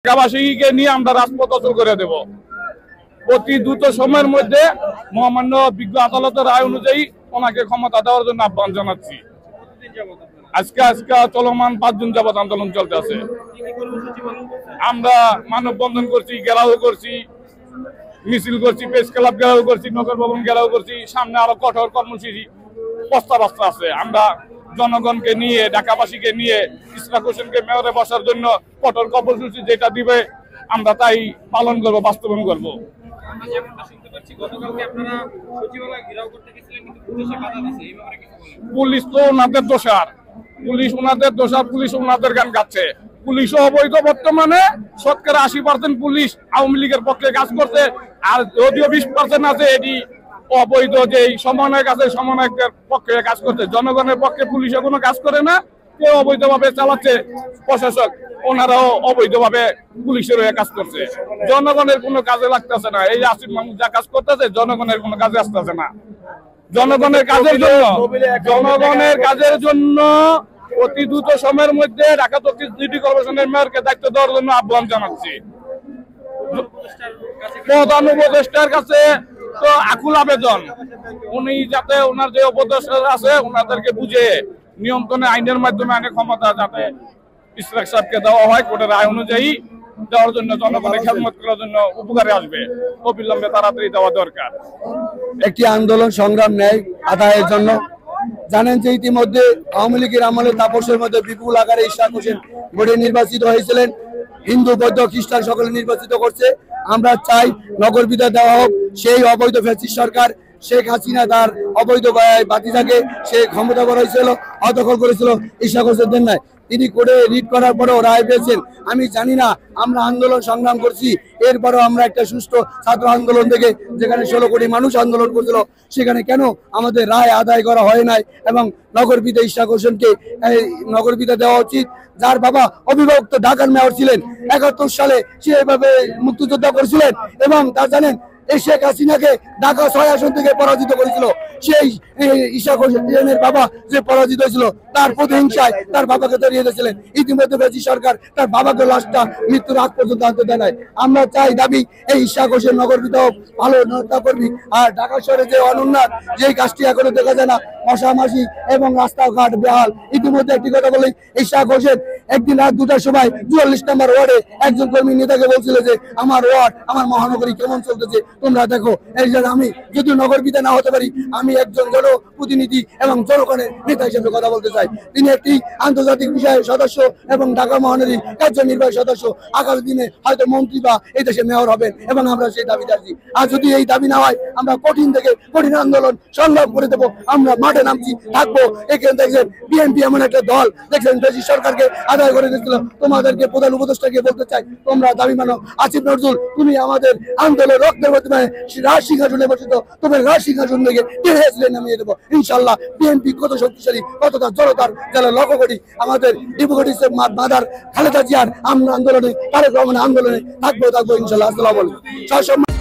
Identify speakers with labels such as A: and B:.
A: ঢাকাবাসীকে নিয়ে আমরা রাজপথ অচল করে দেব। অতি দ্রুত সময়ের মধ্যে মহামান্য বিজ্ঞ আদালতের রায় অনুযায়ী ওনাকে ক্ষমতা দেওয়ার জন্য আহ্বান জানাচ্ছি। আজকে চলমান 5 দিন যাবত আন্দোলন চলতে আছে। আমরা মানববন্ধন করছি, ঘেরাও করছি, মিছিল করছি, প্রেস ক্লাব ঘেরাও করছি, নগর ভবন ঘেরাও করছি। সামনে আরো কঠোর কর্মসূচি প্রস্তাব আছে। আমরা জনগণকে নিয়ে, ঢাকাবাসীকে নিয়ে ইশরাক হোসেনকে মেয়রে বসার জন্য কঠোর কর্মসূচি যেটা দিবে আমরা তাই পালন করব, বাস্তবায়ন করব। পুলিশ তো ওনাদের দোষার, পুলিশ ওনাদের গান গাচ্ছে। পুলিশও অবৈধ। বর্তমানে 80% পুলিশ আওয়ামী লীগের পক্ষে কাজ করছে, আর যদিও 20% আছে এটি অবৈধ। যে সমন্বয়ক আছে, সমন্বয়কের পক্ষে কাজ করছে। জনগণের পক্ষে পুলিশে কোনো কাজ করে না, কেউ অবৈধভাবে চালাচ্ছে। প্রশাসক ওনারাও অবৈধভাবে পুলিশের হয়ে কাজ করছে। জনগণের কোনো কাজে লাগতেছে না। এই আসিফ মাহমুদ যা কাজ করতেছে জনগণের কোনো কাজে আসতেছে না। জনগণের কাজের জন্য অতি দ্রুত সময়ের মধ্যে ঢাকা দক্ষিণ সিটি কর্পোরেশনের মেয়রকে দায়িত্ব দেওয়ার জন্য আহ্বান জানাচ্ছি। প্রধান উপদেষ্টার কাছে তো আকুল আবেদন, উনি যাতে ওনার যে উপদেষ্টা আছে ওনাদেরকে বুঝে নিয়ন্ত্রণে আইনের মাধ্যমে আইনের ক্ষমতা যাতে ইশরাক সাহেবকে দেওয়া হয় কোর্টের রায় অনুযায়ী দেওয়ার জন্য, জনগণের খেদমত করার জন্য উপকারে আসবে। অবিলম্বে তাড়াতাড়ি দেওয়া দরকার।
B: একটি আন্দোলন সংগ্রাম ন্যায় আদায়ের জন্য জানেন যে ইতিমধ্যে আওয়ামী লীগের আমলে তাপসের মধ্যে বিপুল আকারে ইশরাক হোসেন বোর্ডে নির্বাচিত হয়েছিলেন। হিন্দু বৌদ্ধ খ্রিস্টান সকলে নির্বাচিত করছে। আমরা চাই নগর বিধায় দেওয়া হোক। সেই অবৈধ ফ্যাসিস্ট সরকার শেখ হাসিনা তার অবৈধ বাতিজাকে সে ক্ষমতা করেছিল, অদখল করেছিল ইশরাক হোসেনদের নাই। তিনি কোর্টে রিট করার পরেও রায় পেয়েছেন। আমি জানি না, আমরা আন্দোলন সংগ্রাম করছি, এরপরও আমরা একটা সুষ্ঠু ছাত্র আন্দোলন থেকে যেখানে 16 কোটি মানুষ আন্দোলন করছিল সেখানে কেন আমাদের রায় আদায় করা হয় নাই এবং নগরপিতা ইশরাক হোসেনকে নগরপিতা দেওয়া উচিত। যার বাবা অবিভক্ত ঢাকার মেয়র ছিলেন, 71 সালে সে এভাবে মুক্তিযোদ্ধা করেছিলেন এবং তা জানেন এই শেখ হাসিনাকে ঢাকা 6 আসন থেকে পরাজিত করেছিল। সেই ইশরাক হোসেনের বাবা যে পরাজিত হয়েছিল তার প্রতিহিংসায় তার বাবাকে তাড়িয়ে দিয়েছিলেন। ইতিমধ্যে ফ্যাসিস্ট সরকার তার বাবাকে লাশটা মৃত্যুর আগ পর্যন্ত আনতে দেয় নাই। আমরা চাই দাবি এই ইশরাক হোসেন নগরপিতা ভালো নেতা কর্মী। আর ঢাকা শহরে যে অনুন্নত যেই কাজটি এখনো দেখা যায় না, মশামাছি এবং রাস্তাঘাট বেহাল। ইতিমধ্যে একটি কথা বলি, ইশরাক হোসেন একদিন রাত 2টার সময় 44 নম্বর ওয়ার্ডে একজন কর্মী নেতাকে বলছিল যে আমার ওয়ার্ড, আমার মহানগরী কেমন চলতেছে তোমরা দেখো। এই যে আমি যদি নগরপিতা না হতে পারি, আমি একজন জনপ্রতিনিধি এবং জনগণের নেতা হিসেবে কথা বলতে চাই। তিনি একটি আন্তর্জাতিক বিষয়ের সদস্য এবং ঢাকা মহানগরীর কার্যনির্বাহী সদস্য। আগামী দিনে হয়তো মন্ত্রী বা এই দেশে মেয়র হবেন এবং আমরা সেই দাবি জানছি। আর যদি এই দাবি না হয় আমরা কঠিন থেকে কঠিন আন্দোলন সংগ্রাম করে দেবো। আমরা মাঠে নামছি, থাকবো। এখানে দেখছেন বিএনপি এমন একটা দল, দেখছেন দেশি সরকারকে আদায় করে দিচ্ছিল। তোমাদেরকে প্রধান উপদেষ্টাকে বলতে চাই, তোমরা দাবি মানো। আসিফ নজরুল, তুমি আমাদের আন্দোলন রক্তের মাধ্যমে রাজ সিংহাসনে বসিত, তোমার রাজ সিংহাসন থেকে টেনে নামিয়ে দেবো ইনশাল্লাহ। বিএনপি কত শক্তিশালী, কতটা জনতার যারা লক্ষ্য করি আমাদের ডেমোক্রেটিক মাদার খালেদা জিয়ার আমরা আন্দোলনে, তারেক রহমানের আন্দোলনে থাকবো ইনশাল্লাহ। আসসালামু আলাইকুম।